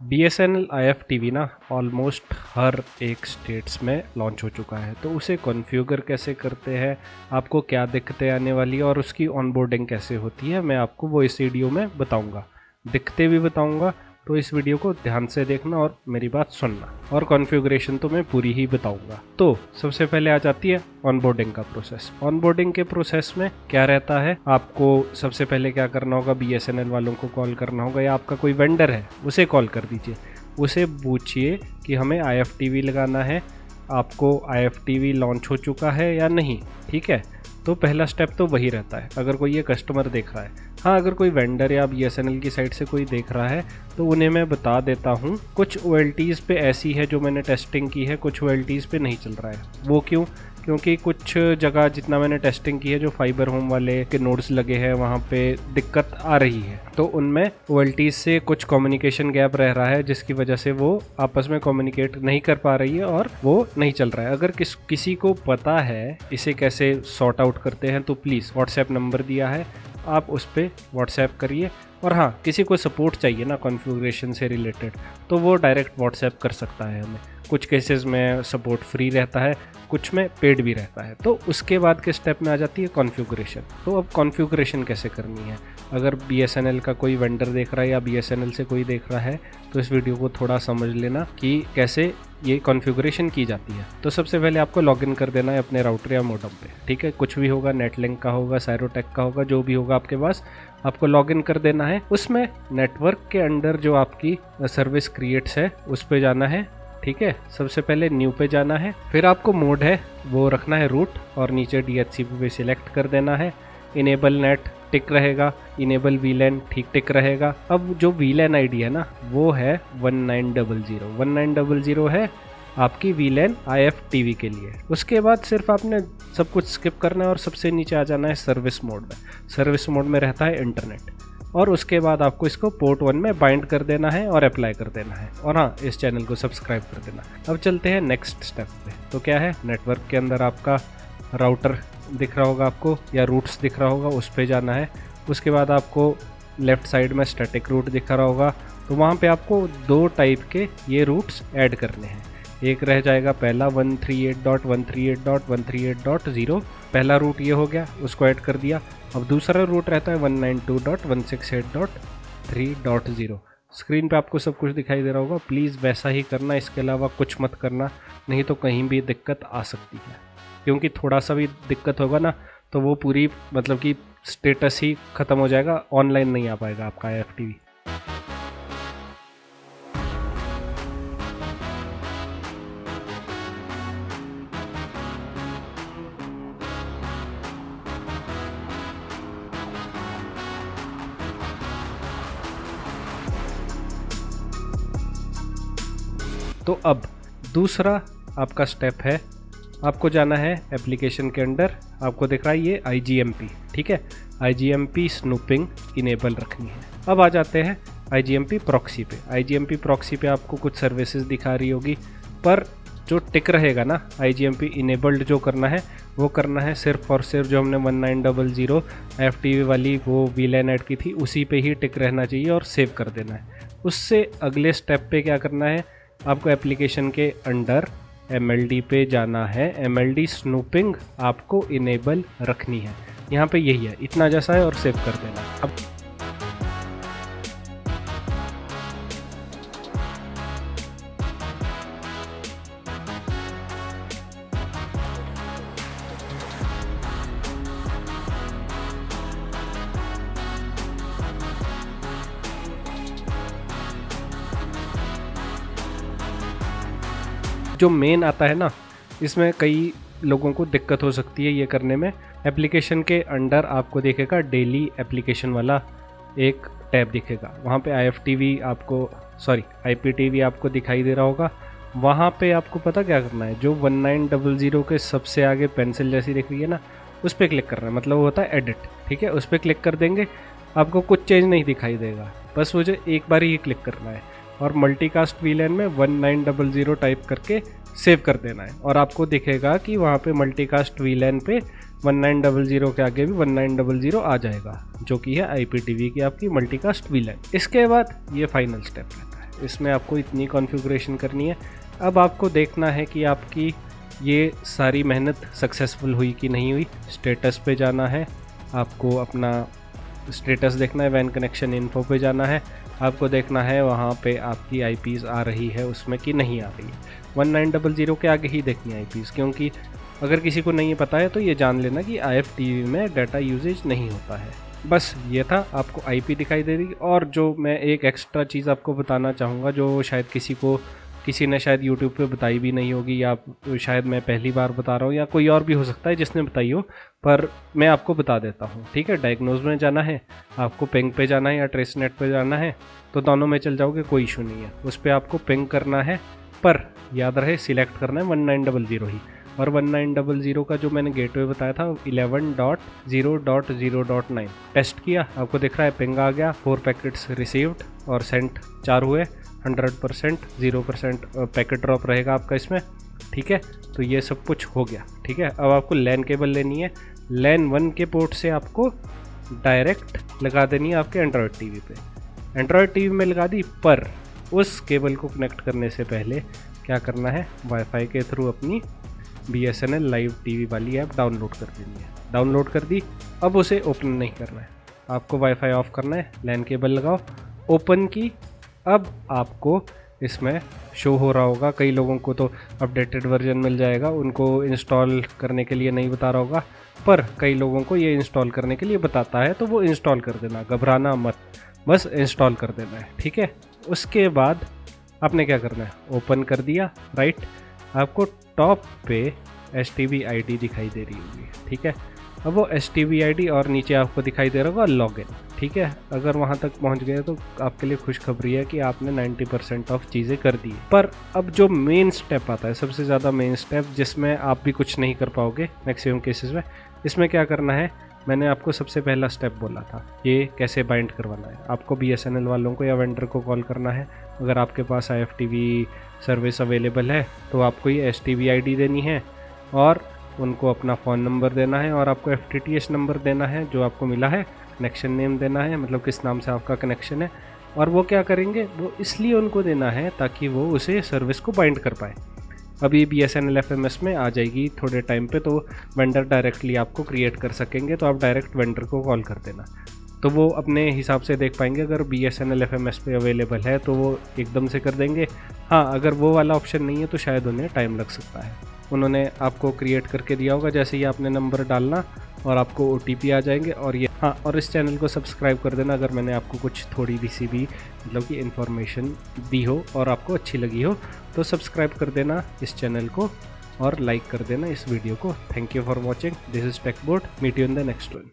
BSNL IFTV ना almost हर एक states में लॉन्च हो चुका है, तो उसे कॉन्फ़िगर कैसे करते हैं, आपको क्या दिक्कतें आने वाली है और उसकी ऑनबोर्डिंग कैसे होती है, मैं आपको वो इस वीडियो में बताऊंगा। दिक्कतें भी बताऊंगा, तो इस वीडियो को ध्यान से देखना और मेरी बात सुनना, और कॉन्फ़िगरेशन तो मैं पूरी ही बताऊंगा। तो सबसे पहले आ जाती है ऑनबोर्डिंग का प्रोसेस। ऑनबोर्डिंग के प्रोसेस में क्या रहता है, आपको सबसे पहले क्या करना होगा, BSNL वालों को कॉल करना होगा, या आपका कोई वेंडर है उसे कॉल कर दीजिए, उसे पूछिए कि हमें IFTV लगाना है, आपको IFTV लॉन्च हो चुका है या नहीं। ठीक है, तो पहला स्टेप तो वही रहता है अगर कोई ये कस्टमर देख रहा है। हाँ, अगर कोई वेंडर या BSNL की साइड से कोई देख रहा है तो उन्हें मैं बता देता हूँ, कुछ OLTs पे ऐसी है जो मैंने टेस्टिंग की है, कुछ OLTs पे नहीं चल रहा है। वो क्यों? क्योंकि कुछ जगह जितना मैंने टेस्टिंग की है, जो फाइबर होम वाले के नोड्स लगे हैं वहाँ पे दिक्कत आ रही है, तो उनमें OLTs से कुछ कम्युनिकेशन गैप रह रहा है, जिसकी वजह से वो आपस में कम्युनिकेट नहीं कर पा रही है और वो नहीं चल रहा है। अगर किसी को पता है इसे कैसे सॉर्ट आउट करते हैं तो प्लीज़ व्हाट्सएप नंबर दिया है, आप उस पर व्हाट्सएप करिए। और हाँ, किसी को सपोर्ट चाहिए ना कॉन्फ़िगरेशन से रिलेटेड, तो वो डायरेक्ट व्हाट्सएप कर सकता है हमें। कुछ केसेस में सपोर्ट फ्री रहता है, कुछ में पेड भी रहता है। तो उसके बाद के स्टेप में आ जाती है कॉन्फ़िगरेशन। तो अब कॉन्फ़िगरेशन कैसे करनी है, अगर BSNL का कोई वेंडर देख रहा है या BSNL से कोई देख रहा है तो इस वीडियो को थोड़ा समझ लेना कि कैसे ये कॉन्फ़िगरेशन की जाती है। तो सबसे पहले आपको लॉगिन कर देना है अपने राउटर या मॉडेम पे। ठीक है, कुछ भी होगा, नेटलिंक का होगा, सायरोटेक का होगा, जो भी होगा आपके पास, आपको लॉगिन कर देना है। उसमें नेटवर्क के अंडर जो आपकी सर्विस क्रिएट्स है उस पे जाना है। ठीक है, सबसे पहले न्यू पे जाना है, फिर आपको मोड है वो रखना है रूट, और नीचे DHCP पे सिलेक्ट कर देना है। इनेबल नेट टिक रहेगा, इनेबल VLAN ठीक टिक रहेगा। अब जो VLAN ID है ना, वो है 1900 1900 है आपकी VLAN IFTV के लिए। उसके बाद सिर्फ आपने सब कुछ स्किप करना है और सबसे नीचे आ जाना है सर्विस मोड में। सर्विस मोड में रहता है इंटरनेट, और उसके बाद आपको इसको पोर्ट 1 में बाइंड कर देना है और अप्लाई कर देना है। और हाँ, इस चैनल को सब्सक्राइब कर देना। अब चलते हैं नेक्स्ट स्टेप पे। तो क्या है, नेटवर्क के अंदर आपका राउटर दिख रहा होगा आपको, या रूट्स दिख रहा होगा, उस पे जाना है। उसके बाद आपको लेफ़्ट साइड में स्टैटिक रूट दिख रहा होगा, तो वहाँ पे आपको 2 टाइप के ये रूट्स ऐड करने हैं। एक रह जाएगा पहला 138.138.138.0, पहला रूट ये हो गया, उसको ऐड कर दिया। अब दूसरा रूट रहता है 192.168.3.0। स्क्रीन पे आपको सब कुछ दिखाई दे रहा होगा, प्लीज़ वैसा ही करना, इसके अलावा कुछ मत करना, नहीं तो कहीं भी दिक्कत आ सकती है। क्योंकि थोड़ा सा भी दिक्कत होगा ना तो वो पूरी मतलब कि स्टेटस ही ख़त्म हो जाएगा, ऑनलाइन नहीं आ पाएगा आपका IFTV। तो अब दूसरा आपका स्टेप है, आपको जाना है एप्लीकेशन के अंदर, आपको दिख रहा है ये IGMP। ठीक है, IGMP स्नूपिंग इनेबल रखनी है। अब आ जाते हैं IGMP प्रॉक्सी पे। IGMP प्रॉक्सी पे आपको कुछ सर्विसेज दिखा रही होगी, पर जो टिक रहेगा ना, IGMP इनेबल्ड जो करना है वो करना है सिर्फ और सिर्फ जो हमने 1900 IFTV वाली वो VLAN ऐड की थी उसी पे ही टिक रहना चाहिए और सेव कर देना है। उससे अगले स्टेप पे क्या करना है, आपको एप्लीकेशन के अंडर MLD पे जाना है। MLD स्नूपिंग आपको इनेबल रखनी है, यहाँ पे यही है, इतना जैसा है, और सेव कर देना। अब जो मेन आता है ना, इसमें कई लोगों को दिक्कत हो सकती है ये करने में। एप्लीकेशन के अंडर आपको दिखेगा डेली एप्लीकेशन वाला एक टैब दिखेगा, वहाँ पे IFTV आपको IPTV आपको दिखाई दे रहा होगा। वहाँ पे आपको पता क्या करना है, जो 1900 के सबसे आगे पेंसिल जैसी दिख रही है ना, उस पर क्लिक करना है, मतलब वो होता है एडिट। ठीक है, उस पर क्लिक कर देंगे, आपको कुछ चेंज नहीं दिखाई देगा, बस मुझे एक बार ही क्लिक करना है और मल्टीकास्ट VLAN में 1900 टाइप करके सेव कर देना है, और आपको दिखेगा कि वहाँ पे मल्टीकास्ट VLAN पे 1900 के आगे भी 1900 आ जाएगा, जो कि है IPTV की आपकी मल्टीकास्ट VLAN। इसके बाद ये फाइनल स्टेप रहता है, इसमें आपको इतनी कॉन्फ़िगरेशन करनी है। अब आपको देखना है कि आपकी ये सारी मेहनत सक्सेसफुल हुई कि नहीं हुई। स्टेटस पे जाना है, आपको अपना स्टेटस देखना है, वैन कनेक्शन इन्फो पे जाना है, आपको देखना है वहाँ पे आपकी आईपीज़ आ रही है उसमें कि नहीं आ रही है। 1900 के आगे ही देखनी है आईपीज़, क्योंकि अगर किसी को नहीं पता है तो ये जान लेना कि IFTV में डाटा यूजेज नहीं होता है। बस ये था, आपको आईपी दिखाई दे रही। और जो मैं एक एक्स्ट्रा चीज़ आपको बताना चाहूँगा जो शायद किसी ने शायद यूट्यूब पे बताई भी नहीं होगी, या शायद मैं पहली बार बता रहा हूँ, या कोई और भी हो सकता है जिसने बताई हो, पर मैं आपको बता देता हूँ। ठीक है, डायग्नोज में जाना है, आपको पिंग पे जाना है या ट्रेसनेट पे जाना है, तो दोनों में चल जाओगे, कोई इशू नहीं है। उस पर आपको पिंग करना है, पर याद रहे सिलेक्ट करना है 1900 ही। और 1900 का जो मैंने गेटवे बताया था 11.0.0.9 टेस्ट किया, आपको दिख रहा है पिंग आ गया, 4 पैकेट्स रिसीव्ड और सेंट 4 हुए, 100%, 0% पैकेट ड्रॉप रहेगा आपका इसमें। ठीक है, तो ये सब कुछ हो गया। ठीक है, अब आपको लैन केबल लेनी है, लैन 1 के पोर्ट से आपको डायरेक्ट लगा देनी है आपके एंड्रॉयड टीवी पे। एंड्रॉयड टीवी में लगा दी, पर उस केबल को कनेक्ट करने से पहले क्या करना है, वाईफाई के थ्रू अपनी BSNL लाइव टीवी वाली ऐप डाउनलोड कर देनी है। डाउनलोड कर दी, अब उसे ओपन नहीं करना है, आपको वाईफाई ऑफ करना है, लैन केबल लगाओ, ओपन की। अब आपको इसमें शो हो रहा होगा, कई लोगों को तो अपडेटेड वर्जन मिल जाएगा, उनको इंस्टॉल करने के लिए नहीं बता रहा होगा, पर कई लोगों को ये इंस्टॉल करने के लिए बताता है, तो वो इंस्टॉल कर देना, घबराना मत, बस इंस्टॉल कर देना है। ठीक है, उसके बाद आपने क्या करना है, ओपन कर दिया, राइट, आपको टॉप पे STB ID दिखाई दे रही होगी। ठीक है, अब वो STB ID और नीचे आपको दिखाई दे रहा होगा लॉगिन। ठीक है, अगर वहाँ तक पहुँच गए तो आपके लिए खुशखबरी है कि आपने 90% ऑफ चीज़ें कर दी। पर अब जो मेन स्टेप आता है, सबसे ज़्यादा मेन स्टेप, जिसमें आप भी कुछ नहीं कर पाओगे मैक्सिमम केसेस में, इसमें क्या करना है, मैंने आपको सबसे पहला स्टेप बोला था, ये कैसे बाइंड करवाना है। आपको BSNL वालों को या वेंडर को कॉल करना है, अगर आपके पास IFTV सर्विस अवेलेबल है तो आपको ये STB ID देनी है, और उनको अपना फ़ोन नंबर देना है, और आपको FTTH नंबर देना है जो आपको मिला है, कनेक्शन नेम देना है, मतलब किस नाम से आपका कनेक्शन है। और वो क्या करेंगे, वो इसलिए उनको देना है ताकि वो उसे सर्विस को बाइंड कर पाए। अभी BSNL FMS में आ जाएगी थोड़े टाइम पे, तो वेंडर डायरेक्टली आपको क्रिएट कर सकेंगे, तो आप डायरेक्ट वेंडर को कॉल कर देना, तो वो अपने हिसाब से देख पाएंगे। अगर BSNL FMS पे अवेलेबल है तो वो एकदम से कर देंगे। हाँ, अगर वो वाला ऑप्शन नहीं है तो शायद उन्हें टाइम लग सकता है। उन्होंने आपको क्रिएट करके दिया होगा, जैसे ही आपने नंबर डालना और आपको OTP आ जाएंगे। और ये हाँ, और इस चैनल को सब्सक्राइब कर देना अगर मैंने आपको कुछ थोड़ी सी भी मतलब कि इन्फॉर्मेशन दी हो और आपको अच्छी लगी हो, तो सब्सक्राइब कर देना इस चैनल को और लाइक कर देना इस वीडियो को। Thank you for watching, this is Techboard, meet you in the next one.